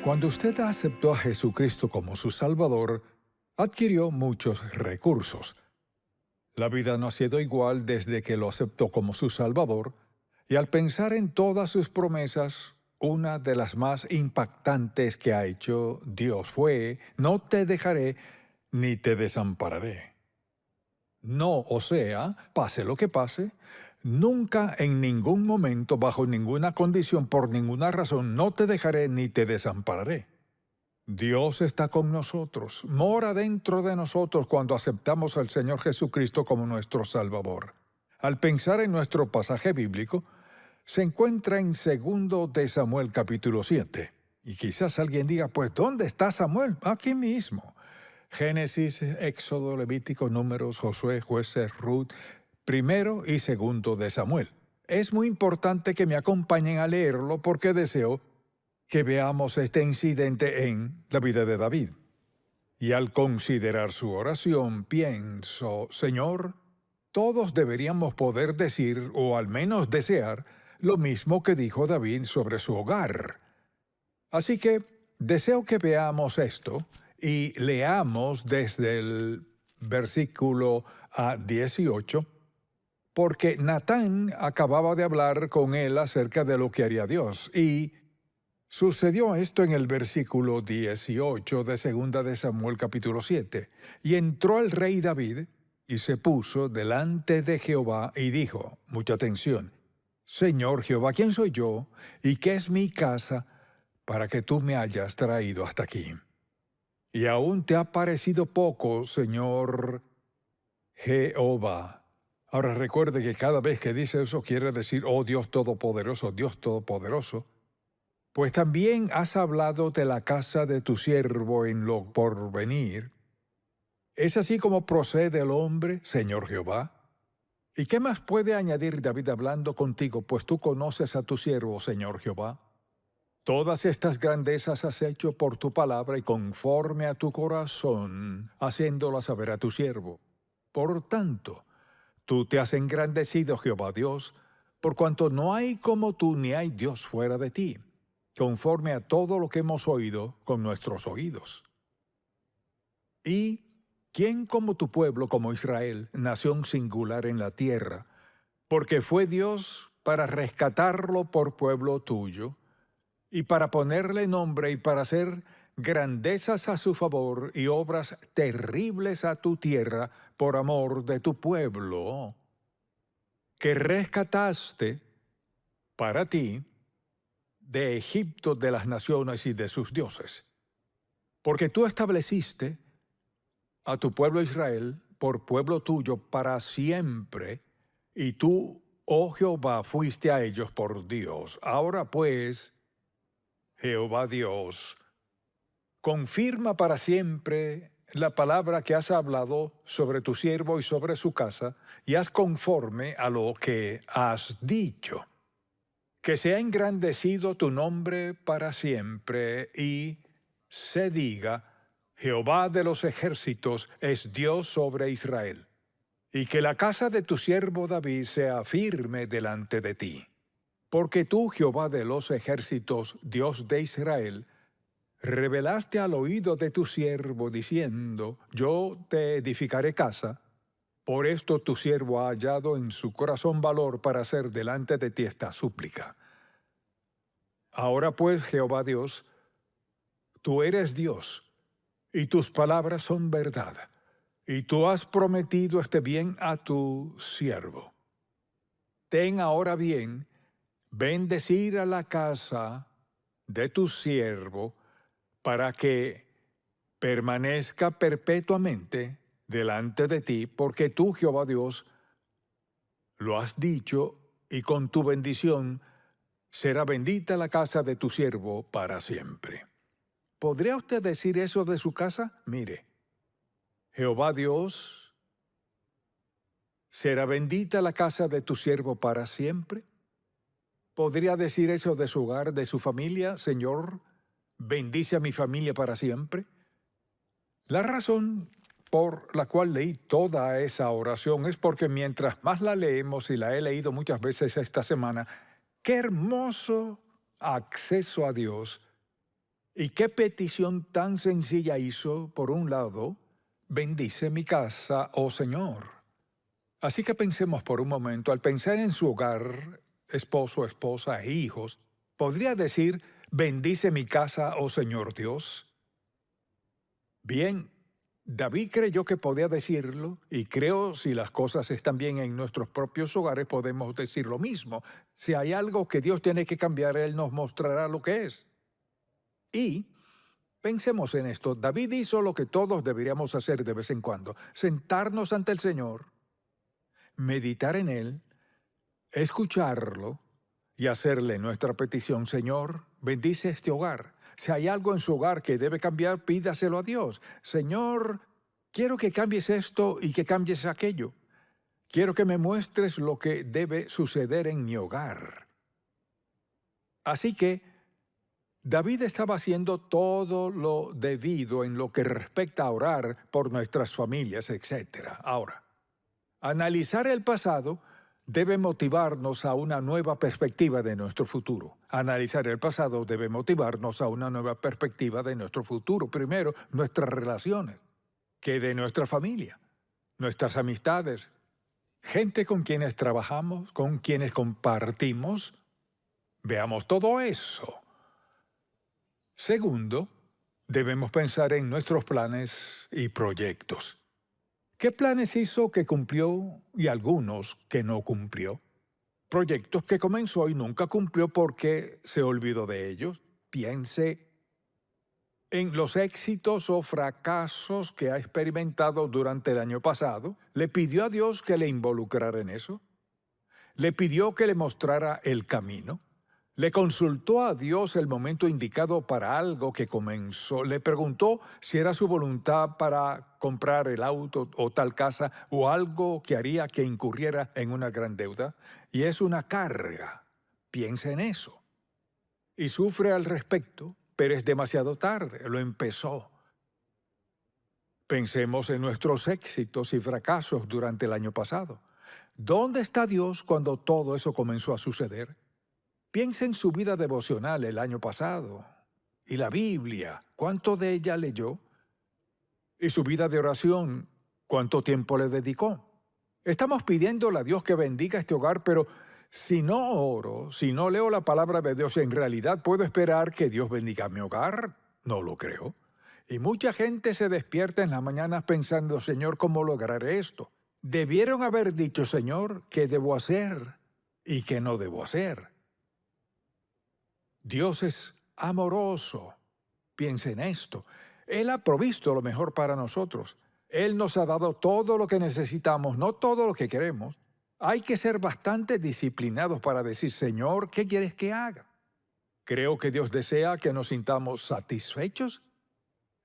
Cuando usted aceptó a Jesucristo como su Salvador, adquirió muchos recursos. La vida no ha sido igual desde que lo aceptó como su Salvador, y al pensar en todas sus promesas, una de las más impactantes que ha hecho Dios fue: no te dejaré ni te desampararé. No, o sea, pase lo que pase, nunca en ningún momento, bajo ninguna condición, por ninguna razón, no te dejaré ni te desampararé. Dios está con nosotros, mora dentro de nosotros cuando aceptamos al Señor Jesucristo como nuestro Salvador. Al pensar en nuestro pasaje bíblico, se encuentra en 2 de Samuel capítulo 7. Y quizás alguien diga: pues ¿dónde está Samuel? Aquí mismo. Génesis, Éxodo, Levítico, Números, Josué, Jueces, Ruth, primero y segundo de Samuel. Es muy importante que me acompañen a leerlo porque deseo que veamos este incidente en la vida de David. Y al considerar su oración, pienso: Señor, todos deberíamos poder decir, o al menos desear, lo mismo que dijo David sobre su hogar. Así que deseo que veamos esto y leamos desde el versículo 18, porque Natán acababa de hablar con él acerca de lo que haría Dios. Y sucedió esto en el versículo 18 de 2 de Samuel capítulo 7. Y entró el rey David y se puso delante de Jehová y dijo, mucha atención: Señor Jehová, ¿quién soy yo y qué es mi casa para que tú me hayas traído hasta aquí? Y aún te ha parecido poco, Señor Jehová. Ahora recuerde que cada vez que dice eso quiere decir: oh Dios Todopoderoso, Dios Todopoderoso. Pues también has hablado de la casa de tu siervo en lo porvenir. ¿Es así como procede el hombre, Señor Jehová? ¿Y qué más puede añadir David hablando contigo, pues tú conoces a tu siervo, Señor Jehová? Todas estas grandezas has hecho por tu palabra y conforme a tu corazón, haciéndolas saber a tu siervo. Por tanto, tú te has engrandecido, Jehová Dios, por cuanto no hay como tú ni hay Dios fuera de ti, conforme a todo lo que hemos oído con nuestros oídos. ¿Y quién como tu pueblo, como Israel, nación singular en la tierra? Porque fue Dios para rescatarlo por pueblo tuyo, y para ponerle nombre y para hacer grandezas a su favor y obras terribles a tu tierra por amor de tu pueblo, que rescataste para ti de Egipto, de las naciones y de sus dioses. Porque tú estableciste a tu pueblo Israel por pueblo tuyo para siempre, y tú, oh Jehová, fuiste a ellos por Dios. Ahora pues, Jehová Dios, confirma para siempre la palabra que has hablado sobre tu siervo y sobre su casa, y haz conforme a lo que has dicho. Que sea engrandecido tu nombre para siempre, y se diga: Jehová de los ejércitos es Dios sobre Israel. Y que la casa de tu siervo David sea firme delante de ti. Porque tú, Jehová de los ejércitos, Dios de Israel, revelaste al oído de tu siervo, diciendo: yo te edificaré casa. Por esto tu siervo ha hallado en su corazón valor para hacer delante de ti esta súplica. Ahora pues, Jehová Dios, tú eres Dios, y tus palabras son verdad, y tú has prometido este bien a tu siervo. Ten ahora bien, bendecir a la casa de tu siervo, para que permanezca perpetuamente delante de ti, porque tú, Jehová Dios, lo has dicho, y con tu bendición será bendita la casa de tu siervo para siempre. ¿Podría usted decir eso de su casa? Mire, Jehová Dios, ¿será bendita la casa de tu siervo para siempre? ¿Podría decir eso de su hogar, de su familia? Señor, bendice a mi familia para siempre. La razón por la cual leí toda esa oración es porque mientras más la leemos, y la he leído muchas veces esta semana, qué hermoso acceso a Dios ¿Y qué petición tan sencilla hizo? Por un lado, bendice mi casa, oh Señor. Así que pensemos por un momento, al pensar en su hogar, esposo, esposa e hijos, ¿podría decir, bendice mi casa, oh Señor Dios? Bien, David creyó que podía decirlo, y creo si las cosas están bien en nuestros propios hogares podemos decir lo mismo. Si hay algo que Dios tiene que cambiar, Él nos mostrará lo que es. Y pensemos en esto, David hizo lo que todos deberíamos hacer de vez en cuando, sentarnos ante el Señor, meditar en Él, escucharlo y hacerle nuestra petición. Señor, bendice este hogar. Si hay algo en su hogar que debe cambiar, pídaselo a Dios. Señor, quiero que cambies esto y que cambies aquello. Quiero que me muestres lo que debe suceder en mi hogar. Así que David estaba haciendo todo lo debido en lo que respecta a orar por nuestras familias, etc. Ahora, analizar el pasado debe motivarnos a una nueva perspectiva de nuestro futuro. Analizar el pasado debe motivarnos a una nueva perspectiva de nuestro futuro. Primero, nuestras relaciones, que de nuestra familia, nuestras amistades, gente con quienes trabajamos, con quienes compartimos. Veamos todo eso. Segundo, debemos pensar en nuestros planes y proyectos. ¿Qué planes hizo que cumplió y algunos que no cumplió? Proyectos que comenzó y nunca cumplió porque se olvidó de ellos. Piense en los éxitos o fracasos que ha experimentado durante el año pasado. ¿Le pidió a Dios que le involucrara en eso? ¿Le pidió que le mostrara el camino? ¿Le consultó a Dios el momento indicado para algo que comenzó? ¿Le preguntó si era su voluntad para comprar el auto o tal casa o algo que haría que incurriera en una gran deuda? Y es una carga. Piensa en eso. Y sufre al respecto, pero es demasiado tarde. Lo empezó. Pensemos en nuestros éxitos y fracasos durante el año pasado. ¿Dónde está Dios cuando todo eso comenzó a suceder? Piensa en su vida devocional el año pasado. Y la Biblia, ¿cuánto de ella leyó? Y su vida de oración, ¿cuánto tiempo le dedicó? Estamos pidiéndole a Dios que bendiga este hogar, pero si no oro, si no leo la palabra de Dios, ¿en realidad puedo esperar que Dios bendiga mi hogar? No lo creo. Y mucha gente se despierta en las mañanas pensando, Señor, ¿cómo lograré esto? Debieron haber dicho, Señor, ¿qué debo hacer y qué no debo hacer? Dios es amoroso. Piensa en esto. Él ha provisto lo mejor para nosotros. Él nos ha dado todo lo que necesitamos, no todo lo que queremos. Hay que ser bastante disciplinados para decir, Señor, ¿qué quieres que haga? Creo que Dios desea que nos sintamos satisfechos.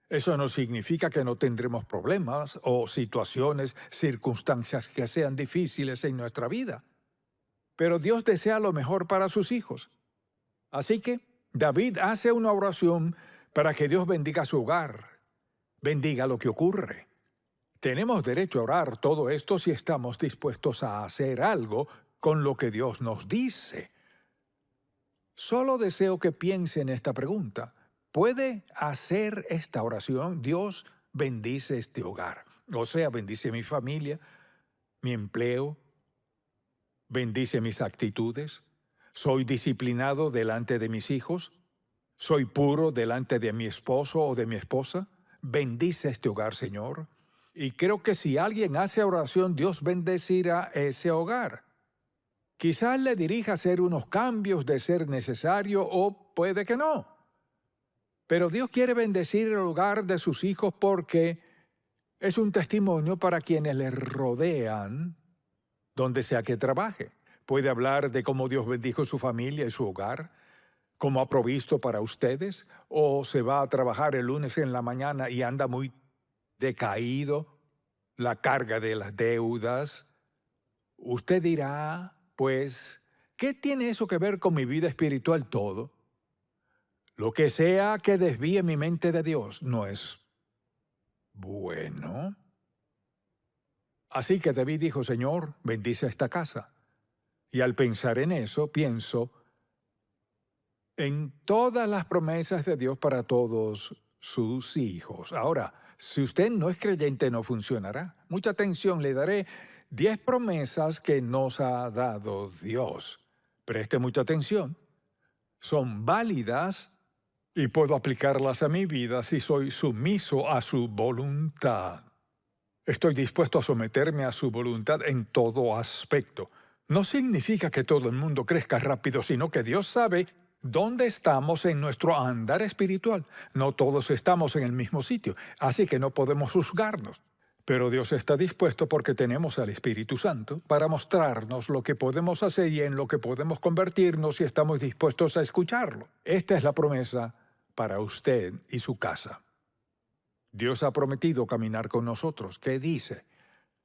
Eso no significa que no tendremos problemas o situaciones, circunstancias que sean difíciles en nuestra vida. Pero Dios desea lo mejor para sus hijos. Así que David hace una oración para que Dios bendiga su hogar, bendiga lo que ocurre. Tenemos derecho a orar todo esto si estamos dispuestos a hacer algo con lo que Dios nos dice. Solo deseo que piense en esta pregunta. ¿Puede hacer esta oración? Dios bendice este hogar. O sea, bendice mi familia, mi empleo, bendice mis actitudes. ¿Soy disciplinado delante de mis hijos? ¿Soy puro delante de mi esposo o de mi esposa? Bendice este hogar, Señor. Y creo que si alguien hace oración, Dios bendecirá ese hogar. Quizás le dirija a hacer unos cambios de ser necesario o puede que no. Pero Dios quiere bendecir el hogar de sus hijos porque es un testimonio para quienes le rodean, donde sea que trabaje. Puede hablar de cómo Dios bendijo su familia y su hogar, cómo ha provisto para ustedes, o se va a trabajar el lunes en la mañana y anda muy decaído, la carga de las deudas. Usted dirá, pues, ¿qué tiene eso que ver con mi vida espiritual? Todo. Lo que sea que desvíe mi mente de Dios no es bueno. Así que David dijo, Señor, bendice esta casa. Y al pensar en eso, pienso, en todas las promesas de Dios para todos sus hijos. Ahora, si usted no es creyente, no funcionará. Mucha atención, le daré 10 promesas que nos ha dado Dios. Preste mucha atención. Son válidas y puedo aplicarlas a mi vida si soy sumiso a su voluntad. Estoy dispuesto a someterme a su voluntad en todo aspecto. No significa que todo el mundo crezca rápido, sino que Dios sabe dónde estamos en nuestro andar espiritual. No todos estamos en el mismo sitio, así que no podemos juzgarnos. Pero Dios está dispuesto porque tenemos al Espíritu Santo para mostrarnos lo que podemos hacer y en lo que podemos convertirnos si estamos dispuestos a escucharlo. Esta es la promesa para usted y su casa. Dios ha prometido caminar con nosotros. ¿Qué dice?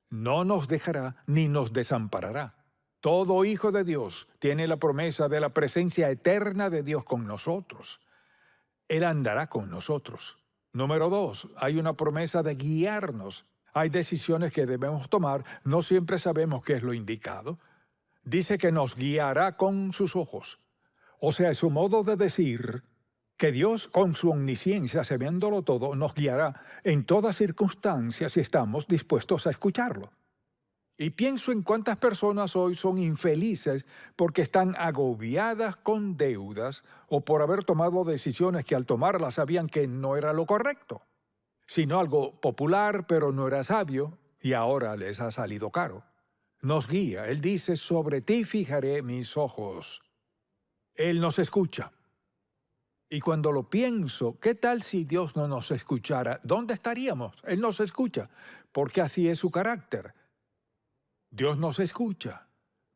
No nos dejará ni nos desamparará. Todo hijo de Dios tiene la promesa de la presencia eterna de Dios con nosotros. Él andará con nosotros. Número 2, hay una promesa de guiarnos. Hay decisiones que debemos tomar, no siempre sabemos qué es lo indicado. Dice que nos guiará con sus ojos. O sea, es su modo de decir que Dios, con su omnisciencia, sabiéndolo todo, nos guiará en todas circunstancias si estamos dispuestos a escucharlo. Y pienso en cuántas personas hoy son infelices porque están agobiadas con deudas o por haber tomado decisiones que al tomarlas sabían que no era lo correcto, sino algo popular pero no era sabio y ahora les ha salido caro. Nos guía, Él dice, sobre ti fijaré mis ojos. Él nos escucha. Y cuando lo pienso, ¿qué tal si Dios no nos escuchara? ¿Dónde estaríamos? Él nos escucha, porque así es su carácter. Dios nos escucha,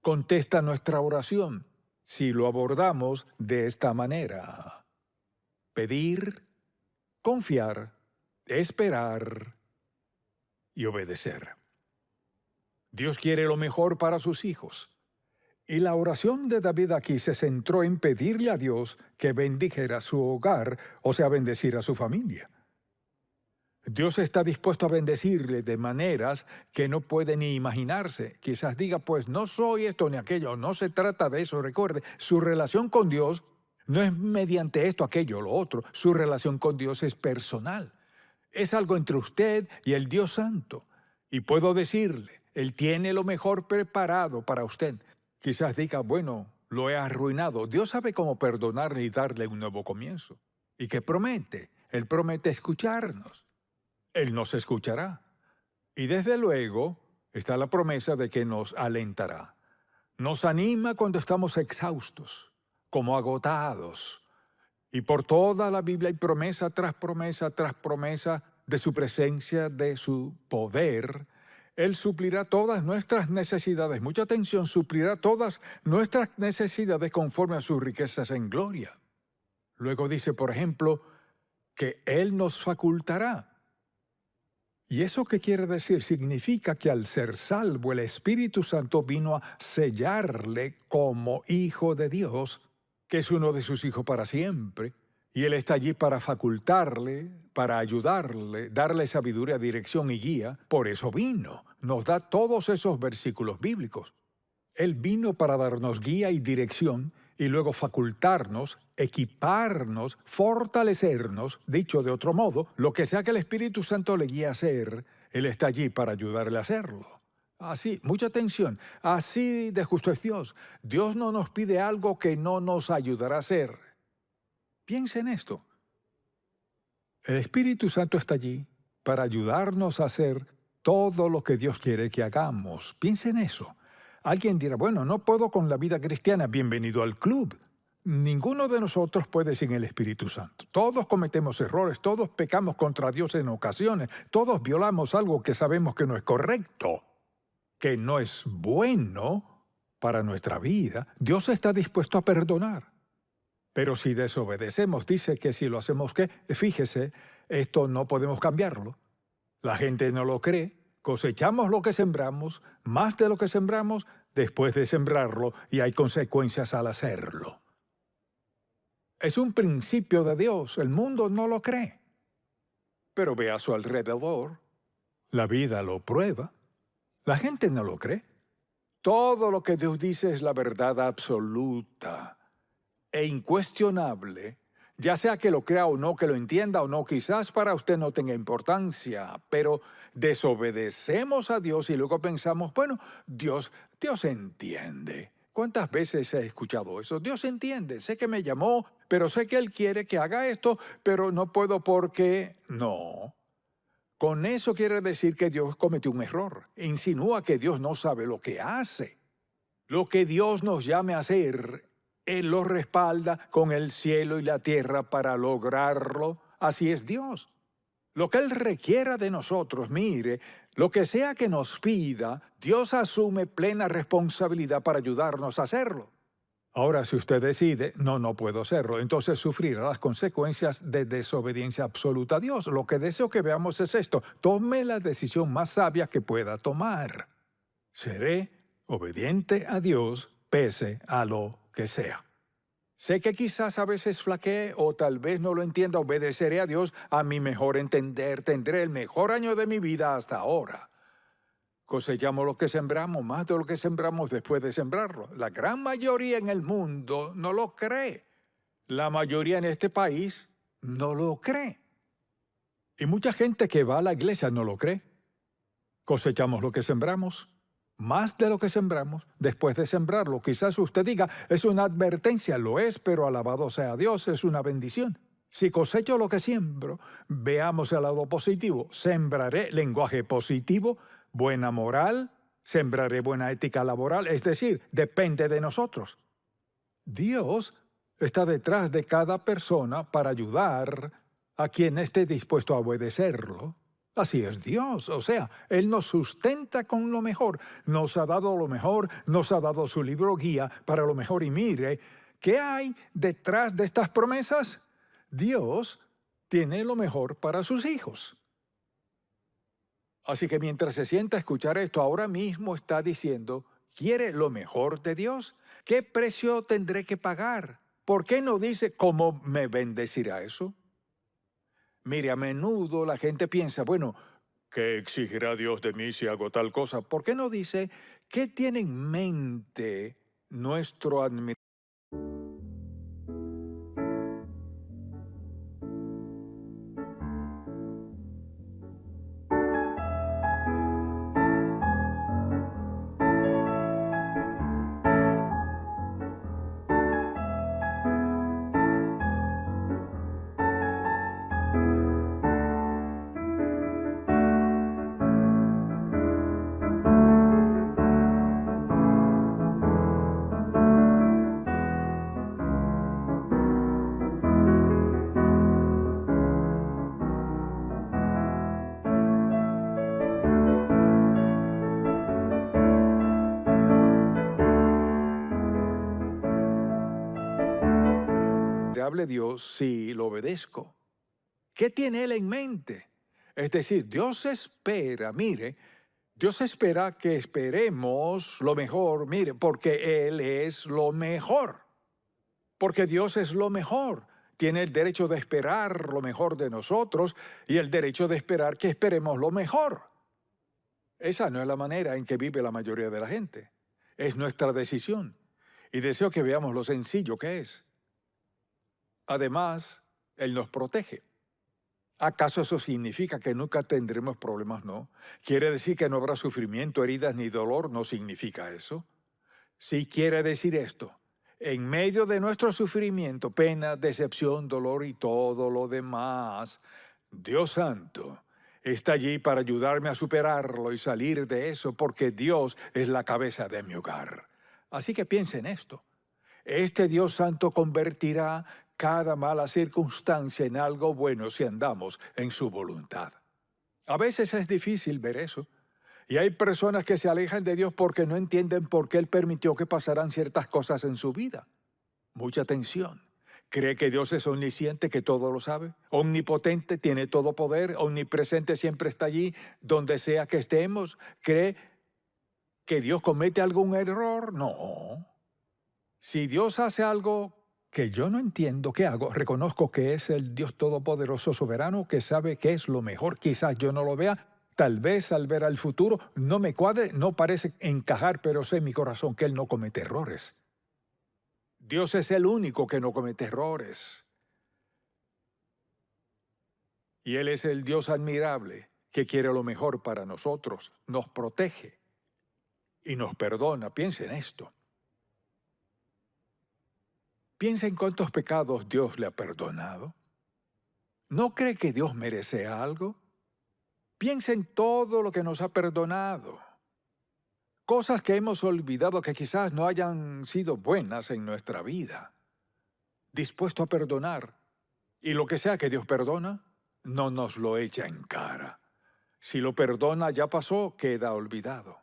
contesta nuestra oración, si lo abordamos de esta manera. Pedir, confiar, esperar y obedecer. Dios quiere lo mejor para sus hijos. Y la oración de David aquí se centró en pedirle a Dios que bendijera su hogar, o sea, bendecir a su familia. Dios está dispuesto a bendecirle de maneras que no puede ni imaginarse. Quizás diga, pues no soy esto ni aquello, no se trata de eso. Recuerde, su relación con Dios no es mediante esto, aquello, lo otro. Su relación con Dios es personal. Es algo entre usted y el Dios Santo. Y puedo decirle, Él tiene lo mejor preparado para usted. Quizás diga, bueno, lo he arruinado. Dios sabe cómo perdonarle y darle un nuevo comienzo. ¿Y qué promete? Él promete escucharnos. Él nos escuchará. Y desde luego está la promesa de que nos alentará. Nos anima cuando estamos exhaustos, como agotados. Y por toda la Biblia hay promesa tras promesa tras promesa de su presencia, de su poder. Él suplirá todas nuestras necesidades. Mucha atención, suplirá todas nuestras necesidades conforme a sus riquezas en gloria. Luego dice, por ejemplo, que Él nos facultará. ¿Y eso qué quiere decir? Significa que al ser salvo, el Espíritu Santo vino a sellarle como hijo de Dios, que es uno de sus hijos para siempre, y Él está allí para facultarle, para ayudarle, darle sabiduría, dirección y guía. Por eso vino. Nos da todos esos versículos bíblicos. Él vino para darnos guía y dirección, y luego facultarnos, equiparnos, fortalecernos. Dicho de otro modo, lo que sea que el Espíritu Santo le guíe a hacer, Él está allí para ayudarle a hacerlo. Así, mucha atención, así de justo es Dios. Dios no nos pide algo que no nos ayudará a hacer. Piensa en esto. El Espíritu Santo está allí para ayudarnos a hacer todo lo que Dios quiere que hagamos. Piensa en eso. Alguien dirá, bueno, no puedo con la vida cristiana. Bienvenido al club. Ninguno de nosotros puede sin el Espíritu Santo. Todos cometemos errores, todos pecamos contra Dios en ocasiones, todos violamos algo que sabemos que no es correcto, que no es bueno para nuestra vida. Dios está dispuesto a perdonar. Pero si desobedecemos, dice que si lo hacemos, ¿qué? Fíjese, esto no podemos cambiarlo. La gente no lo cree. Cosechamos lo que sembramos, más de lo que sembramos, después de sembrarlo, y hay consecuencias al hacerlo. Es un principio de Dios. El mundo no lo cree. Pero ve a su alrededor. La vida lo prueba. La gente no lo cree. Todo lo que Dios dice es la verdad absoluta. e incuestionable, ya sea que lo crea o no, que lo entienda o no, quizás para usted no tenga importancia, pero desobedecemos a Dios y luego pensamos, bueno, Dios entiende. ¿Cuántas veces he escuchado eso? Dios entiende, sé que me llamó, pero sé que Él quiere que haga esto, pero no puedo porque no. Con eso quiere decir que Dios cometió un error. Insinúa que Dios no sabe lo que hace. Lo que Dios nos llame a hacer, Él lo respalda con el cielo y la tierra para lograrlo. Así es Dios. Lo que Él requiera de nosotros, mire, lo que sea que nos pida, Dios asume plena responsabilidad para ayudarnos a hacerlo. Ahora, si usted decide, no puedo hacerlo, entonces sufrirá las consecuencias de desobediencia absoluta a Dios. Lo que deseo que veamos es esto: tome la decisión más sabia que pueda tomar. Seré obediente a Dios pese a lo que sea. Sé que quizás a veces flaquee o tal vez no lo entienda. Obedeceré a Dios a mi mejor entender. Tendré el mejor año de mi vida hasta ahora. Cosechamos lo que sembramos, más de lo que sembramos después de sembrarlo. La gran mayoría en el mundo no lo cree. La mayoría en este país no lo cree. Y mucha gente que va a la iglesia no lo cree. Cosechamos lo que sembramos, más de lo que sembramos después de sembrarlo. Quizás usted diga, es una advertencia, lo es, pero alabado sea Dios, es una bendición. Si cosecho lo que siembro, veamos el lado positivo. Sembraré lenguaje positivo, buena moral, sembraré buena ética laboral, es decir, depende de nosotros. Dios está detrás de cada persona para ayudar a quien esté dispuesto a obedecerlo. Así es Dios, o sea, Él nos sustenta con lo mejor, nos ha dado lo mejor, nos ha dado su libro guía para lo mejor. Y mire, ¿qué hay detrás de estas promesas? Dios tiene lo mejor para sus hijos. Así que mientras se sienta a escuchar esto, ahora mismo está diciendo, ¿quiere lo mejor de Dios? ¿Qué precio tendré que pagar? ¿Por qué no dice cómo me bendecirá eso? Mire, a menudo la gente piensa, bueno, ¿qué exigirá Dios de mí si hago tal cosa? ¿Por qué no dice qué tiene en mente nuestro administrador? Dios si lo obedezco? ¿Qué tiene Él en mente? Es decir, Dios espera, mire, Dios espera que esperemos lo mejor, mire, porque Él es lo mejor. Porque Dios es lo mejor. Tiene el derecho de esperar lo mejor de nosotros y el derecho de esperar que esperemos lo mejor. Esa no es la manera en que vive la mayoría de la gente. Es nuestra decisión. Y deseo que veamos lo sencillo que es. Además, Él nos protege. ¿Acaso eso significa que nunca tendremos problemas? No. ¿Quiere decir que no habrá sufrimiento, heridas ni dolor? No significa eso. Sí quiere decir esto. En medio de nuestro sufrimiento, pena, decepción, dolor y todo lo demás, Dios Santo está allí para ayudarme a superarlo y salir de eso, porque Dios es la cabeza de mi hogar. Así que piense en esto. Este Dios Santo convertirá cada mala circunstancia en algo bueno si andamos en su voluntad. A veces es difícil ver eso. Y hay personas que se alejan de Dios porque no entienden por qué Él permitió que pasaran ciertas cosas en su vida. Mucha tensión. ¿Cree que Dios es omnisciente, que todo lo sabe? Omnipotente, tiene todo poder, omnipresente, siempre está allí, donde sea que estemos. ¿Cree que Dios comete algún error? No. Si Dios hace algo que yo no entiendo, ¿qué hago? Reconozco que es el Dios todopoderoso soberano que sabe qué es lo mejor. Quizás yo no lo vea, tal vez al ver al futuro no me cuadre, no parece encajar, pero sé en mi corazón que Él no comete errores. Dios es el único que no comete errores. Y Él es el Dios admirable que quiere lo mejor para nosotros, nos protege y nos perdona. Piensa en esto. Piensa en cuántos pecados Dios le ha perdonado. ¿No cree que Dios merece algo? Piensa en todo lo que nos ha perdonado. Cosas que hemos olvidado que quizás no hayan sido buenas en nuestra vida. Dispuesto a perdonar. Y lo que sea que Dios perdona, no nos lo echa en cara. Si lo perdona, ya pasó, queda olvidado.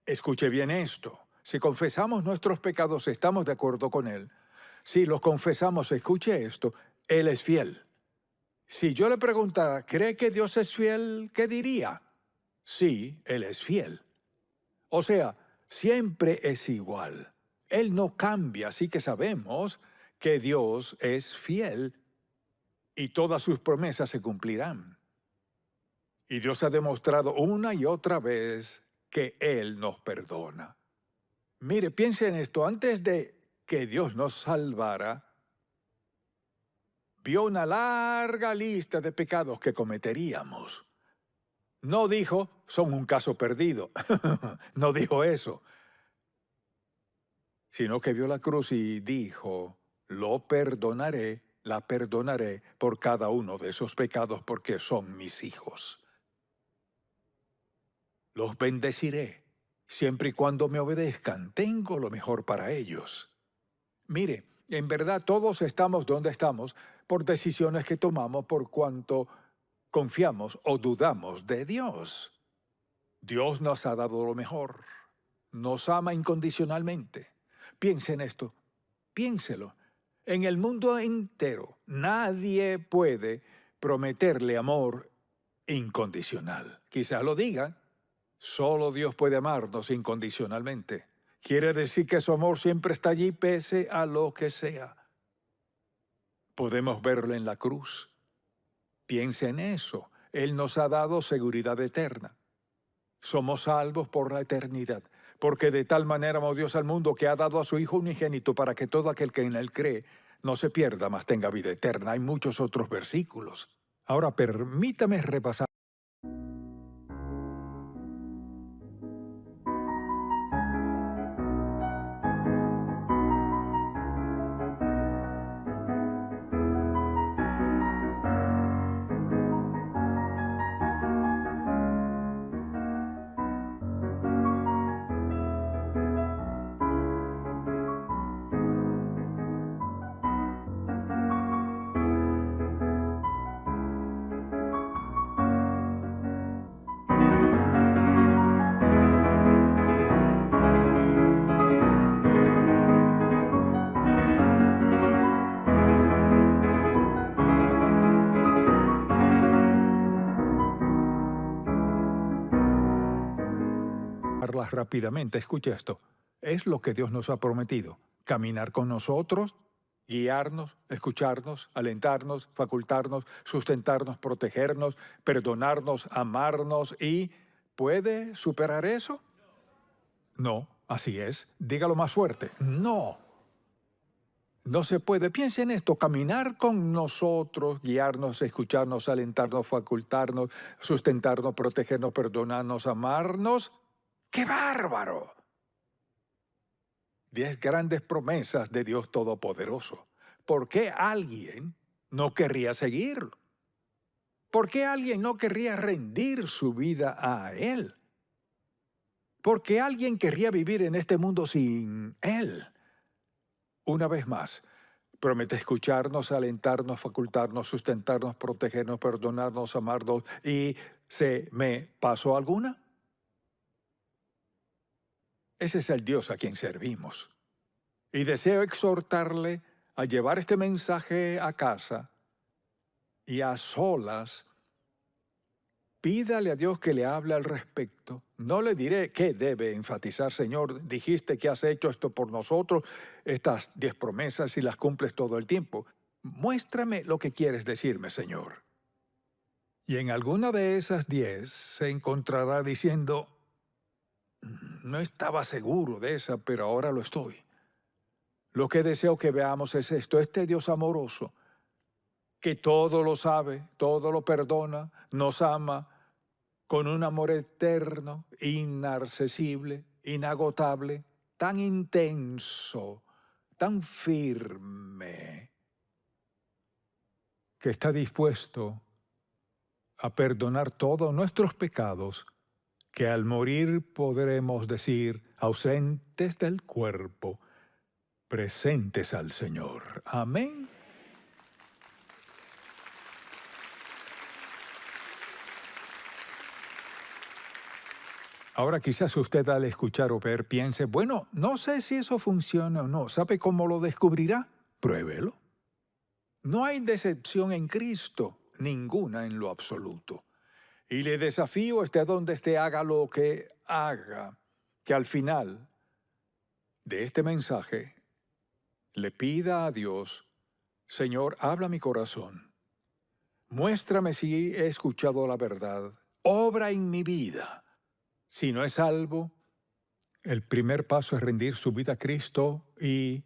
Escuche bien esto. Si confesamos nuestros pecados, estamos de acuerdo con Él. Si los confesamos, escuche esto, Él es fiel. Si yo le preguntara, ¿cree que Dios es fiel? ¿Qué diría? Sí, Él es fiel. O sea, siempre es igual. Él no cambia, así que sabemos que Dios es fiel y todas sus promesas se cumplirán. Y Dios ha demostrado una y otra vez que Él nos perdona. Mire, piense en esto. Antes de que Dios nos salvara, vio una larga lista de pecados que cometeríamos. No dijo, son un caso perdido. No dijo eso. Sino que vio la cruz y dijo, lo perdonaré, la perdonaré por cada uno de esos pecados porque son mis hijos. Los bendeciré, siempre y cuando me obedezcan. Tengo lo mejor para ellos. Mire, en verdad todos estamos donde estamos por decisiones que tomamos por cuanto confiamos o dudamos de Dios. Dios nos ha dado lo mejor. Nos ama incondicionalmente. Piense en esto. Piénselo. En el mundo entero, nadie puede prometerle amor incondicional. Quizás lo digan. Solo Dios puede amarnos incondicionalmente. Quiere decir que su amor siempre está allí pese a lo que sea. Podemos verlo en la cruz. Piensa en eso. Él nos ha dado seguridad eterna. Somos salvos por la eternidad, porque de tal manera amó Dios al mundo que ha dado a su Hijo unigénito para que todo aquel que en Él cree no se pierda, mas tenga vida eterna. Hay muchos otros versículos. Ahora permítame repasar. Rápidamente, escuche esto. Es lo que Dios nos ha prometido. Caminar con nosotros, guiarnos, escucharnos, alentarnos, facultarnos, sustentarnos, protegernos, perdonarnos, amarnos y... ¿Puede superar eso? No, así es. Dígalo más fuerte. No. No se puede. Piense en esto. Caminar con nosotros, guiarnos, escucharnos, alentarnos, facultarnos, sustentarnos, protegernos, perdonarnos, amarnos... ¡Qué bárbaro! 10 grandes promesas de Dios Todopoderoso. ¿Por qué alguien no querría seguirlo? ¿Por qué alguien no querría rendir su vida a Él? ¿Por qué alguien querría vivir en este mundo sin Él? Una vez más, promete escucharnos, alentarnos, facultarnos, sustentarnos, protegernos, perdonarnos, amarnos. ¿Y se me pasó alguna? Ese es el Dios a quien servimos. Y deseo exhortarle a llevar este mensaje a casa y a solas. Pídale a Dios que le hable al respecto. No le diré qué debe enfatizar. Señor, dijiste que has hecho esto por nosotros, estas 10 promesas y las cumples todo el tiempo. Muéstrame lo que quieres decirme, Señor. Y en alguna de esas 10 se encontrará diciendo, no estaba seguro de esa, pero ahora lo estoy. Lo que deseo que veamos es esto, este Dios amoroso, que todo lo sabe, todo lo perdona, nos ama con un amor eterno, inaccesible, inagotable, tan intenso, tan firme, que está dispuesto a perdonar todos nuestros pecados, que al morir podremos decir, ausentes del cuerpo, presentes al Señor. Amén. Ahora quizás usted al escuchar o ver piense, bueno, no sé si eso funciona o no. ¿Sabe cómo lo descubrirá? Pruébelo. No hay decepción en Cristo, ninguna en lo absoluto. Y le desafío, esté donde esté, haga lo que haga, que al final de este mensaje le pida a Dios, Señor, habla mi corazón. Muéstrame si he escuchado la verdad. Obra en mi vida. Si no es salvo, el primer paso es rendir su vida a Cristo y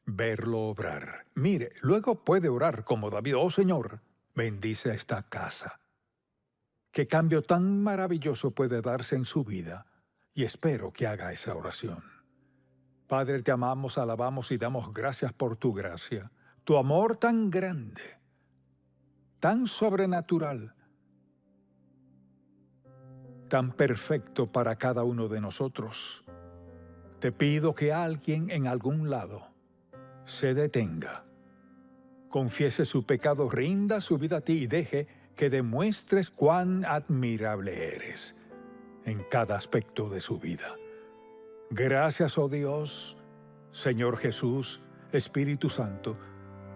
verlo obrar. Mire, luego puede orar como David, oh Señor, bendice esta casa. ¿Qué cambio tan maravilloso puede darse en su vida? Y espero que haga esa oración. Padre, te amamos, alabamos y damos gracias por tu gracia. Tu amor tan grande, tan sobrenatural, tan perfecto para cada uno de nosotros. Te pido que alguien en algún lado se detenga, confiese su pecado, rinda su vida a ti y deje que demuestres cuán admirable eres en cada aspecto de su vida. Gracias, oh Dios, Señor Jesús, Espíritu Santo,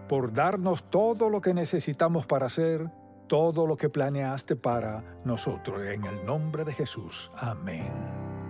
por darnos todo lo que necesitamos para hacer todo lo que planeaste para nosotros. En el nombre de Jesús. Amén.